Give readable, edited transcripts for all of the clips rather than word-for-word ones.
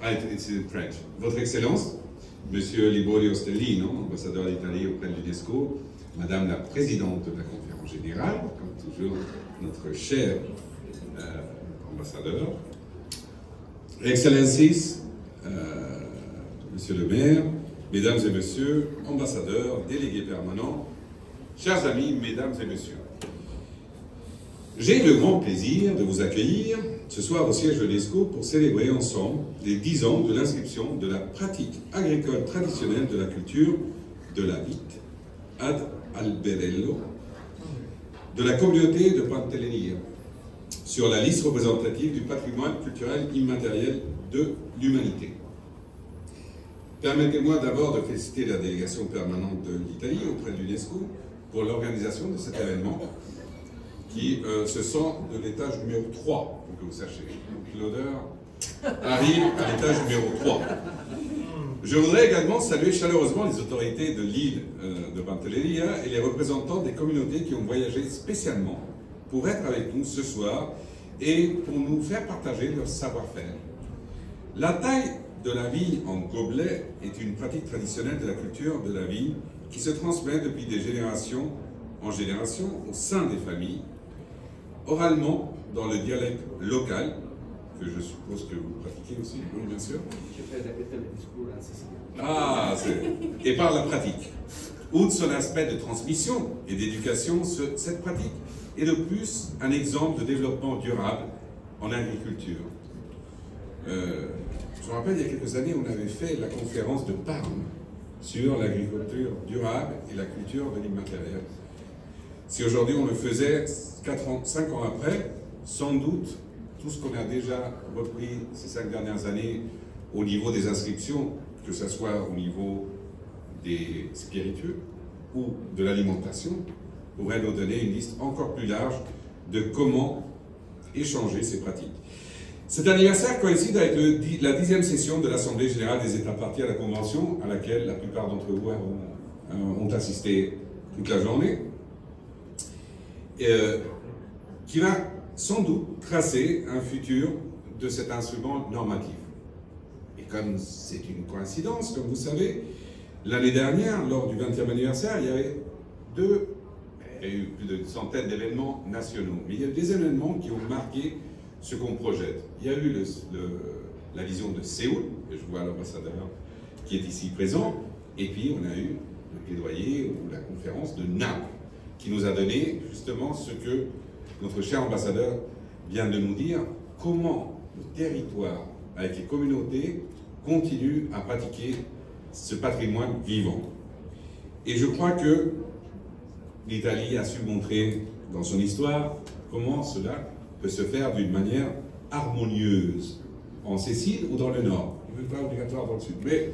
It's in French. Votre Excellence, Monsieur Liborio Stellino, ambassadeur d'Italie auprès de l'UNESCO, Madame la Présidente de la Conférence Générale, comme toujours, notre cher ambassadeur, Excellencies, Monsieur le maire, Mesdames et Messieurs, ambassadeurs, délégués permanents, chers amis, Mesdames et Messieurs, j'ai le grand plaisir de vous accueillir ce soir au siège de l'UNESCO pour célébrer ensemble les 10 ans de l'inscription de la pratique agricole traditionnelle de la culture de la vite ad alberello de la communauté de Pantelleria sur la liste représentative du patrimoine culturel immatériel de l'humanité. Permettez-moi d'abord de féliciter la délégation permanente de l'Italie auprès de l'UNESCO pour l'organisation de cet événement qui se sent de l'étage numéro 3, pour que vous sachiez. L'odeur arrive à l'étage numéro 3. Je voudrais également saluer chaleureusement les autorités de l'île de Pantelleria et les représentants des communautés qui ont voyagé spécialement pour être avec nous ce soir et pour nous faire partager leur savoir-faire. La taille de la vigne en gobelet est une pratique traditionnelle de la culture de la vigne qui se transmet depuis des générations en génération au sein des familles, oralement dans le dialecte local, que je suppose que vous pratiquez aussi, oui bien sûr. Je fais répéter le discours en sicilien. Ah, et par la pratique. Outre son aspect de transmission et d'éducation, cette pratique est de plus un exemple de développement durable en agriculture. Je me rappelle, il y a quelques années, on avait fait la conférence de Parme sur l'agriculture durable et la culture de l'immatériel. Si aujourd'hui on le faisait 5 ans après, sans doute, tout ce qu'on a déjà repris ces 5 dernières années au niveau des inscriptions, que ce soit au niveau des spiritueux ou de l'alimentation, pourrait nous donner une liste encore plus large de comment échanger ces pratiques. Cet anniversaire coïncide avec la 10e session de l'Assemblée Générale des États parties à la Convention, à laquelle la plupart d'entre vous ont assisté toute la journée, qui va sans doute tracer un futur de cet instrument normatif. Et comme c'est une coïncidence, comme vous savez, l'année dernière, lors du 20e anniversaire, il y avait eu plus d'une centaine d'événements nationaux. Mais il y a eu des événements qui ont marqué ce qu'on projette. Il y a eu la vision de Séoul, et je vois l'ambassadeur qui est ici présent, et puis on a eu le plaidoyer ou la conférence de Naples, qui nous a donné justement ce que notre cher ambassadeur vient de nous dire, comment le territoire, avec les communautés, continue à pratiquer ce patrimoine vivant. Et je crois que l'Italie a su montrer dans son histoire comment cela peut se faire d'une manière harmonieuse, en Sicile ou dans le Nord. Il n'est pas obligatoire dans le Sud, mais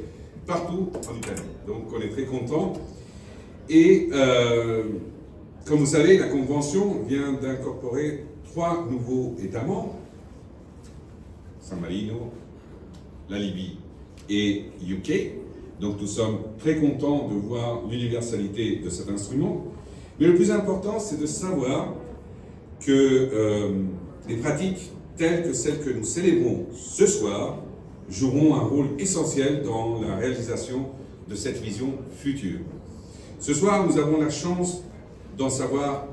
partout en Italie. Donc on est très content. Et comme vous savez, la Convention vient d'incorporer 3 nouveaux États membres, San Marino, la Libye et UK. Donc nous sommes très contents de voir l'universalité de cet instrument. Mais le plus important, c'est de savoir que les pratiques telles que celles que nous célébrons ce soir joueront un rôle essentiel dans la réalisation de cette vision future. Ce soir, nous avons la chance d'en savoir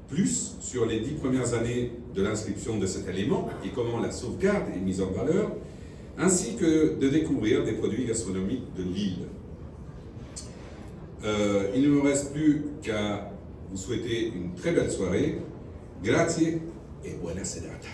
plus sur les 10 premières années de l'inscription de cet élément et comment la sauvegarde est mise en valeur, ainsi que de découvrir des produits gastronomiques de l'île. Il ne me reste plus qu'à vous souhaiter une très belle soirée. Grazie et buona serata.